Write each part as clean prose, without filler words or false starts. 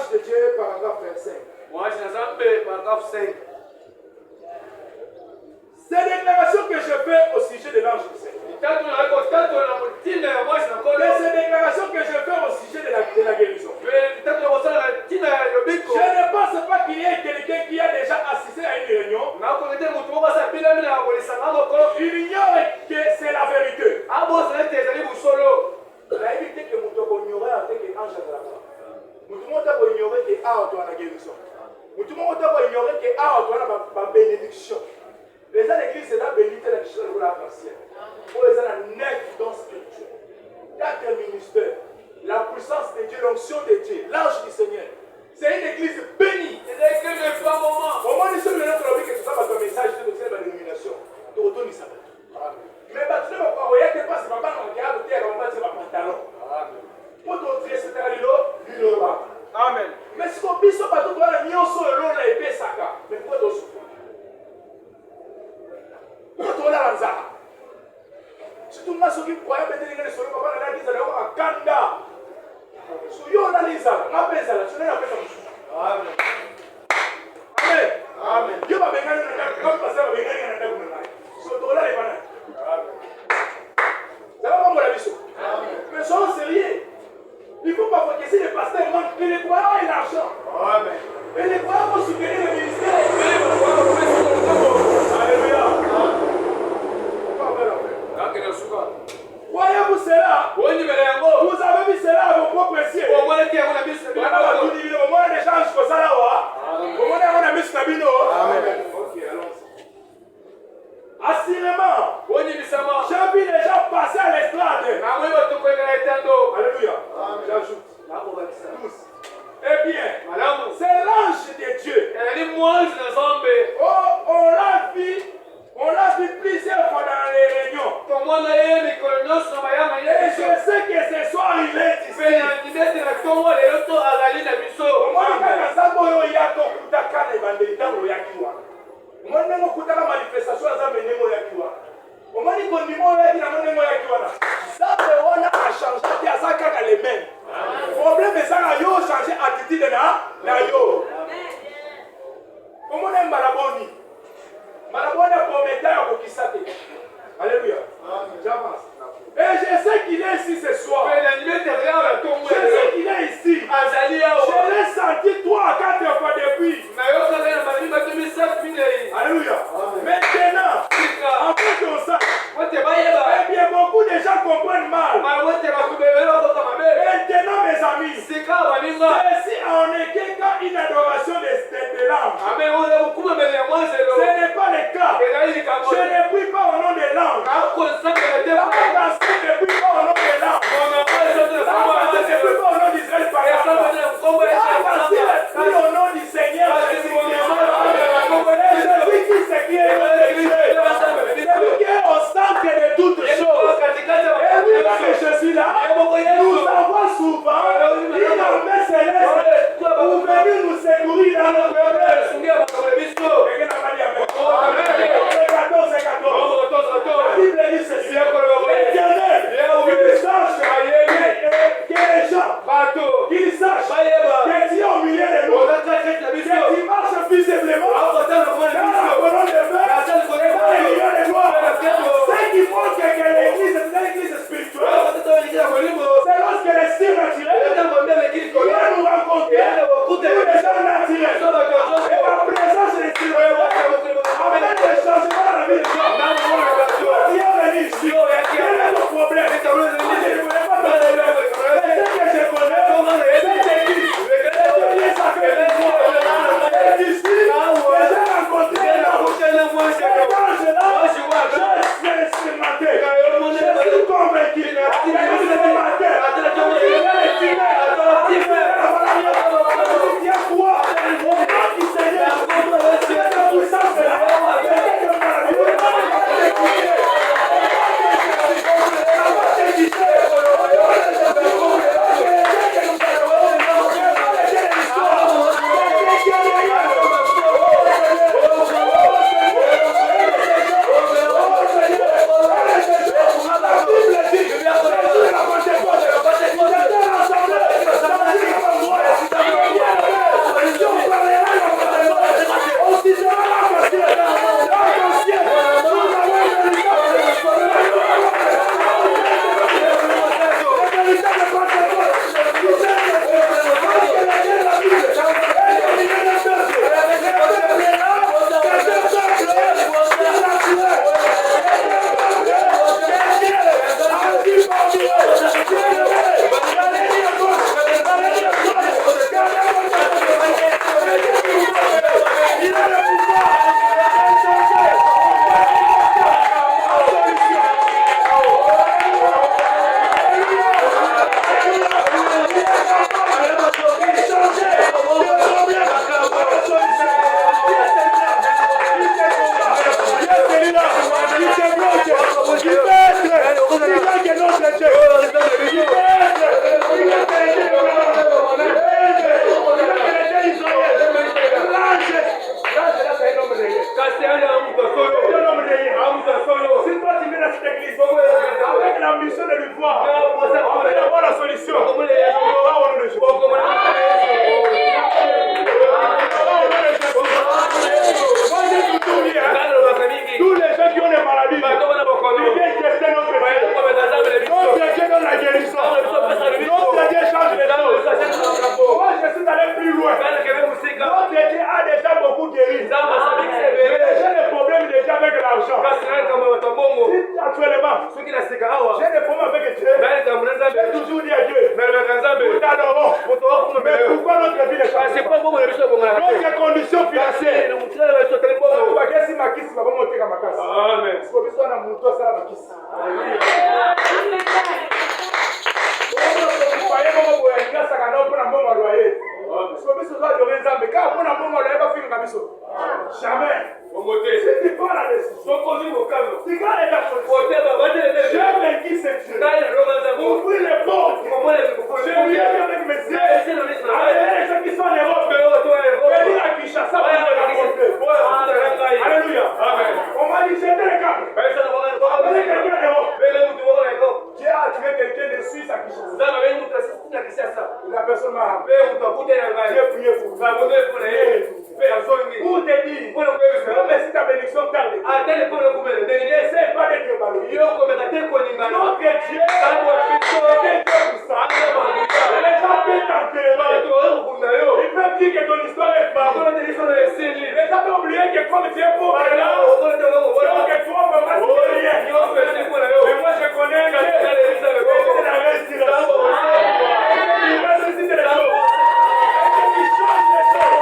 l'ange de Dieu, paragraphe 25. Paragraphe 5. Ces déclarations que je fais au sujet de l'ange du Seigneur. Et ces déclarations que je fais au sujet de la guérison. Je ne pense pas qu'il y ait quelqu'un qui a déjà assisté à une réunion. Il ignore que c'est la vérité. La vérité que nous devons ignorer avec l'ange de la foi. Nous devons ignorer que a la guérison. Nous devons ignorer que a la bénédiction. Les gens de l'église, c'est la bénédiction de la grâce. Pour les gens, la 9 dons spirituels. 4 ministères. La puissance de Dieu, l'onction de Dieu, l'ange du Seigneur. C'est une église bénie. Au moins, nous sommes notre lobby que tu fasses ton message de la dénomination. Tu retournes ici. Mais tu ne vas pas voir que pas si papa n'a pas regardé, on va dire pantalon. Pour ton trier, c'est un lilo. Amen. Mais si on pisse pas tout, on a mis au sol le long de l'épée sacra. Mais pourquoi tu souffres? Pourquoi tu as la si tu m'as souffert, pourquoi tu as dit que le sol, papa n'a pas dit que tu as kanda. Si tu as dit ça, tu n'as pas dit ça. Amen. Amen. Amen. Dieu va bénir comme passer à bénir un peu. Si tu as les bananes. Ça va pas mon avis. Mais soyons sérieux. Il ne faut pas que si les pasteurs manquent, que les croyants aient l'argent. Amen. Et les croyants vont soutenir le ministère. Alléluia. Croyez-vous cela? Vous avez vu cela à vos propres yeux. Au moins, les gens comme ça là. Au moins, on a mis ce nabino. Amen. Ok, allons-y. Assurément, j'ai vu les gens passer à l'estrade. Alléluia. J'ajoute. Tous. Eh bien, c'est l'ange de Dieu. Oh, on l'a vu plusieurs fois dans les réunions. Et je sais que ce soir il est ici. Le problème est ça, yo changer attitude na yo. Comment on aime Malaboni? Malaboni a prometté à Bokisate. Alléluia. J'avance. Et je sais qu'il est ici ce soir. Je sais qu'il est ici. Je l'ai senti 3 à 4 fois depuis. Alléluia. Maintenant, en fait de ça, eh bien beaucoup de gens comprennent mal. Maintenant mes amis, ceci en est qu'un une adoration de l'âme. Ce n'est pas le cas. Je ne prie pas au nom de l'âme. La pensée ne prie pas au nom de l'âme. La pensée ne prie pas au nom d'Israël par exemple. La pensée prie au nom du Seigneur Jésus-Christ. Et celui qui se qui est notre Dieu. Celui qui est au centre de toutes choses. Et lui que je suis là, nous avons souvent une armée céleste pour venir nous secourir dans notre cœur. la solution. Au nom de Jésus. Tous les gens qui ont des maladies, ils viennent tester notre Dieu. Notre Dieu donne la guérison. Notre Dieu change les choses. Moi, je suis allé plus loin. Notre Dieu a déjà beaucoup guéri. J'ai des problèmes déjà avec l'argent. Actuellement, j'ai des problèmes avec Dieu. J'ai toujours dit à Dieu, nous t'adorons. Mais pourquoi notre vie ne change pas? Notre condition financière. Si ma kisi va monter comme ma casse. Amen. Si vous besoin d'un mouton, ça va kisi. Amen. Jamais. Si tu prends la décision, tu gardes ta position. J'ai vaincu cette Dieu. Ouvrir les portes. Je viens avec mes yeux. Avec les gens qui sont en Europe. Venir à Kinshasa. Alléluia. On m'a dit jeter les câbles. Amenez quelqu'un en Europe. Dieu a tué quelqu'un de Suisse à Kinshasa. La personne m'a rappelé. J'ai prié pour vous. Pour te dire, même si ta bénédiction tarde, n'essaie pas d'être ballonné. Notre Dieu, c'est Dieu pour ça. Les gens peuvent t'enterrer. Ils peuvent dire que ton histoire est finie. Les gens peuvent oublier que comme tu es pauvre, que tu vas pas rien. Mais moi je connais un Dieu. C'est la respiration. Il ressuscite les choses. Il change les choses.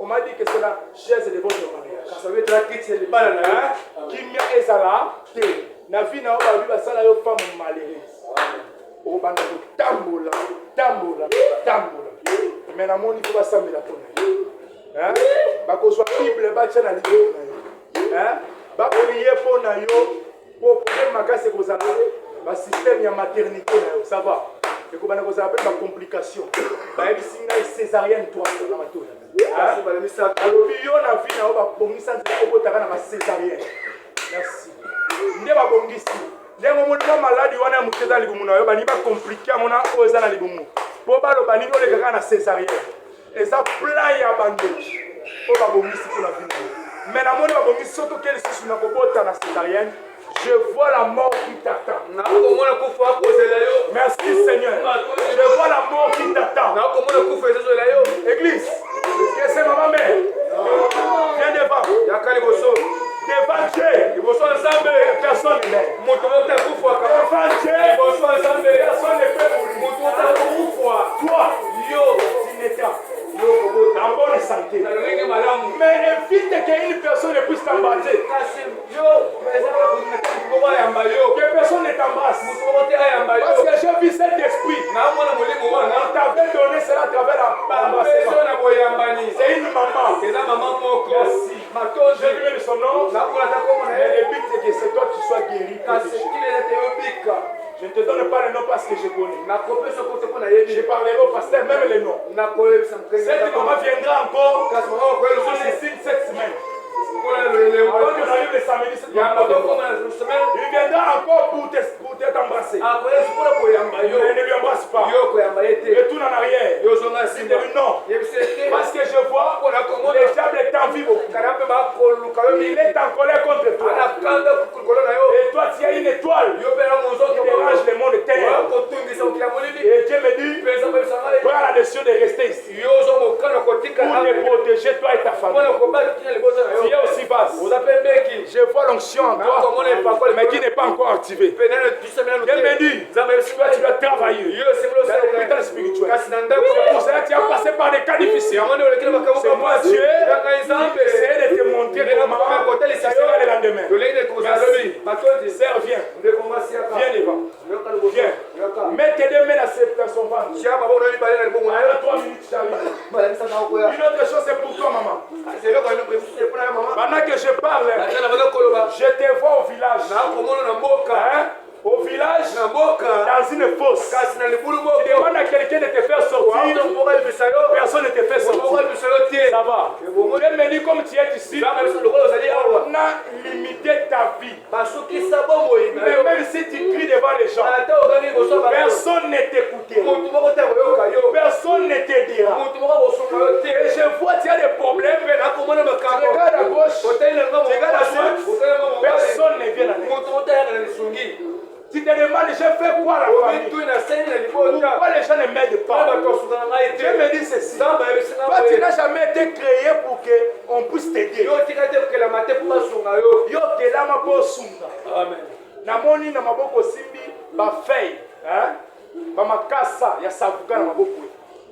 On m'a dit que c'est la chaise de votre mariage. Kimia ezala te na vie na ba bi basala yo femme malheureuse. O banda ko tambola. Mais na moni ko basambela pona. Ba ko so Bible ba tshana li pona. Ba ko lié pona yo pour makase ko zala ba système ya maternité na yo, ça va. Et ko bana ko ça appelle ba complication. Ba ebisinga césarienne toi na matona. Alors, il y a une vie qui est césarienne. Merci. Il y a une ndenge omona maladi wana ya moke eza libumu na yo bani bacomplike yango na oyo eza na libumu mpo baloba nini olekaka na césarienne eza plan ya bandoki oyo babongisi mpo na vi na yo mais namoni babongisi soki oke lisusu na kobota na césarienne je vois la mort qui t'attend. Merci Seigneur. Je vois la mort qui t'attend. Église, que c'est maman mère. Viens devant. Devant Dieu. Personne n'est mère. Devant Dieu. Personne ne peut mourir. Toi, tu n'es pas en bonne santé. Mais évite qu'une personne ne puisse t'embrasser. Que personne ne t'embrasse. Parce que j'ai vu cet esprit. On t'avait donné cela à travers l'embrassement. C'est une maman. Merci. J'ai vu son nom. Mais le but c'est que c'est toi qui sois guéri. Je ne te donne pas le nom parce que je connais. Je parlerai au pasteur même le nom. Cette maman viendra encore sur les signes cette semaine. Avant que j'arrive le samedi, il viendra encore pour t'embrasser. Mais ne lui embrasse pas. Retourne en arrière. Il dit non. Parce que je vois le diable est en vie beaucoup. Il est en colère contre toi. Et toi, tu as une étoile qui dérange le monde terre. Et Dieu me dit, prends la décision de rester ici pour te protéger, toi et ta famille. Tu es aussi basse. Je vois l'onction en toi, mais qui n'est pas encore activée. Dieu me dit, toi tu dois travailler dans l'hôpital spirituel. C'est pour cela que tu as passé par des cas difficiles. C'est moi Dieu qui essaie de te montrer comment ça sera le lendemain. Merci. Sœur, viens. Viens devant. Viens. Mets tes deux mains dans son ventre. Alors 3 minutes, j'arrive. Une autre chose, c'est pour toi, maman. Pendant que je parle, je te vois au village. Hein? Au village, dans une fosse. Tu demandes à quelqu'un de te faire sortir. Personne ne te fait sortir. Ça va. Dieu me dit comme tu es ici, on a limité ta vie. Mais même si tu cries devant les gens, personne ne t'écoutera. Personne ne te dira. Et je vois tu as des problèmes. Tu regardes à gauche, tu regardes à droite, personne ne vient à l'aide. Tu te demandes, j'ai fait quoi la famille? Pourquoi les gens ne m'aident pas? Je me dis ceci. Toi, tu n'as jamais été créé pour qu'on puisse t'aider. Yo kelama po sunga. Amen. Namoni na maboko simbi ba fei, ba makasa ya savuka na maboko.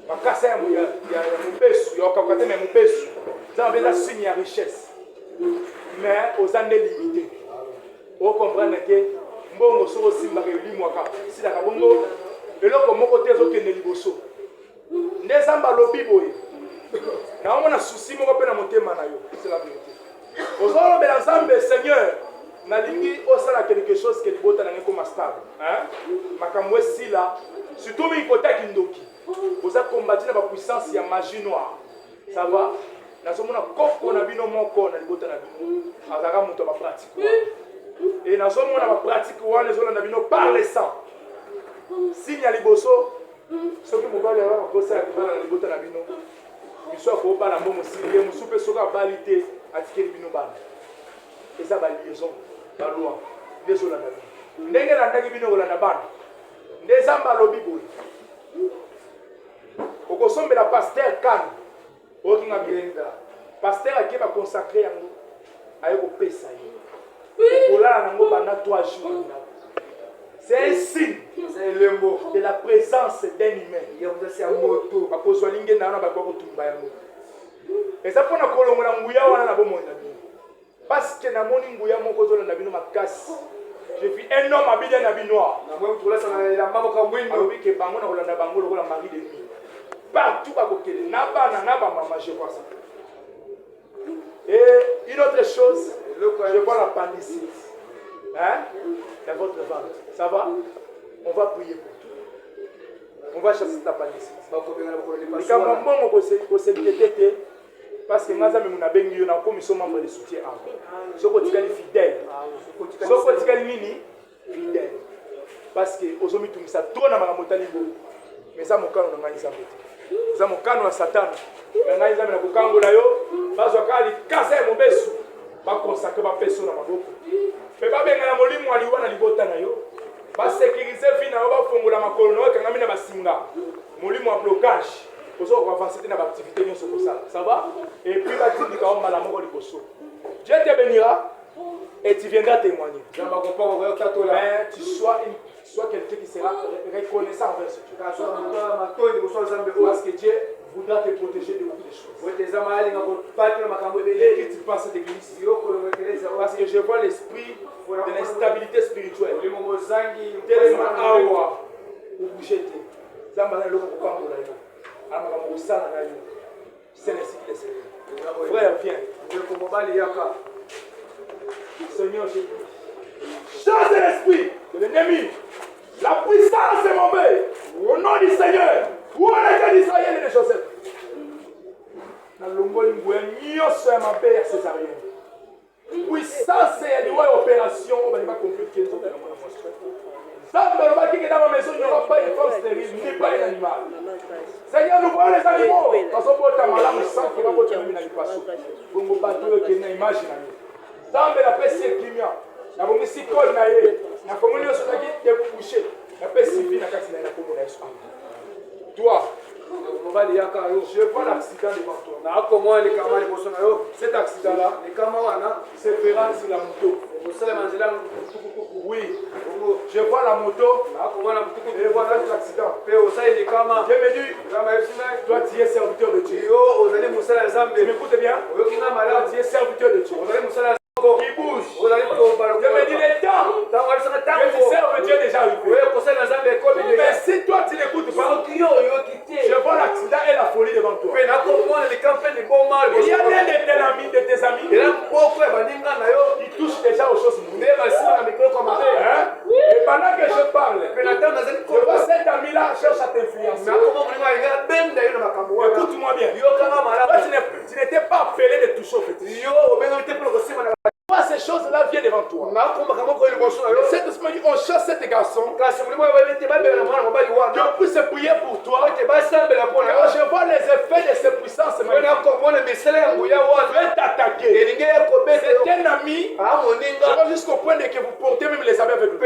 Makasa ya mubesu, ya kakate na mubesu. Ça veut dire signe ya richesse. Mais aux années limitées. Vous comprenez que mbongo soko simba ke limwaka sila ka bongo eloko moko te ezokende liboso ndezamba lobi boye na omona souci moko pe na motema na yo c'est la vérité ozolobela nzambe Seigneur nalingi osala quelque chose que libota na ngeko stable makambo esila surtout mi côté kindoki oza combattre na ba puissance ya magie noire ça va nazomona koko na bino moko na libota na bino azaka moto ba pratique et dans ce monde, on va pratiquer par le sang. Signe à liboso, ce que vous voulez avoir, vous savez, vous allez vous faire bino. Il soit pour pas la bombe aussi, il y a une soupe sur la balité à tirer bino ban. Et ça va liaison, la loi. Désolé la vie. N'est-ce pas la bino la ban? Des ambalobi boy. Au consomme la pasteur Kan. Au qui n'a bien pasteur qui va consacrer à un pesa. C'est un signe de la présence d'un humain. Et ça pour parce que je vis un homme habillé en habit noir. Partout je vois ça. Et une autre chose, je vois l'appendicite. Dans votre ventre. Ça va? On va prier pour tout. On va chasser l'appendicite. Parce que nous avons comme membre de soutien. Ce que tu es fidèle. Ce que tu es fidèle. Parce que aux hommes tout ça tourne à Maramotalibo. Mais ça mon canon n'a pas été. Ça mon canon à Satan. Mais n'a pas été kango là yo. Parce que quand il casse mon besu, pas consacrer ma personne à ma bouche. Mais pas bien la molimo à liwa na libota na yo. Pas sécuriser vie na ba fongola makolo na kanga mina basinga. Molimo à blocage. Pour ça on va avancer dans l'activité bien sur ça. Ça va? Et puis va dire que on mala moko liboso. Dieu te bénira et tu viendras témoigner. Mais tu sois quelqu'un qui sera reconnaissant envers ce Dieu. Parce que Dieu voudra te protéger de beaucoup de choses. Et que tu passes cette église. Parce que je vois l'esprit de l'instabilité spirituelle. Tellement awa ou bouger. Frère, viens. Seigneur Jésus. Chasse l'esprit de l'ennemi. La puissance est mauvaise. Au nom du Seigneur. Où est le Dieu d'Israël et de Joseph? Dans le monde, il y a ma père césarienne. Puissance et opération. On va pas compliquer. Ça, dans ma maison, il n'y aura pas une femme stérile, ni pas un animal. Seigneur, nous voyons les animaux. Parce qu'on peut être malade, mais sans qu'il n'y ait pas de manipulation. Pour nous battre, il y a une image. Zambe la pesi ekimia na bongisi kol na ye na komoni oso na ki te coucher na pesi vie na kati na komona Yesu. Toi je vois l'accident devant toi. Cet accident là se fera sur la moto. Oui, je vois la moto et voilà l'accident. Dieu me dit, toi tu es serviteur de Dieu. Tu m'écoutes bien? Toi tu es serviteur de Dieu. Qui bouge. Dieu me dit le temps que tu serves Dieu déjà arrivé. Mais si toi tu n'écoutes pas, je vois l'accident et la folie devant toi. Il y a l'un de tes amis qui touche déjà aux choses nouvelles. Et pendant que je parle, je vois cet ami-là cherche à t'influencer. Écoute-moi bien. Toi, tu n'étais pas appelé de toucher au fétiche. Toi, ces choses-là viennent devant toi. Cet esprit, on chasse cet garçon. Dieu puisse prier pour toi. Alors, je vois les effets de ces puissances. Je vais t'attaquer. C'est un ami. Je vois jusqu'au point de que vous portez même les habits avec lui.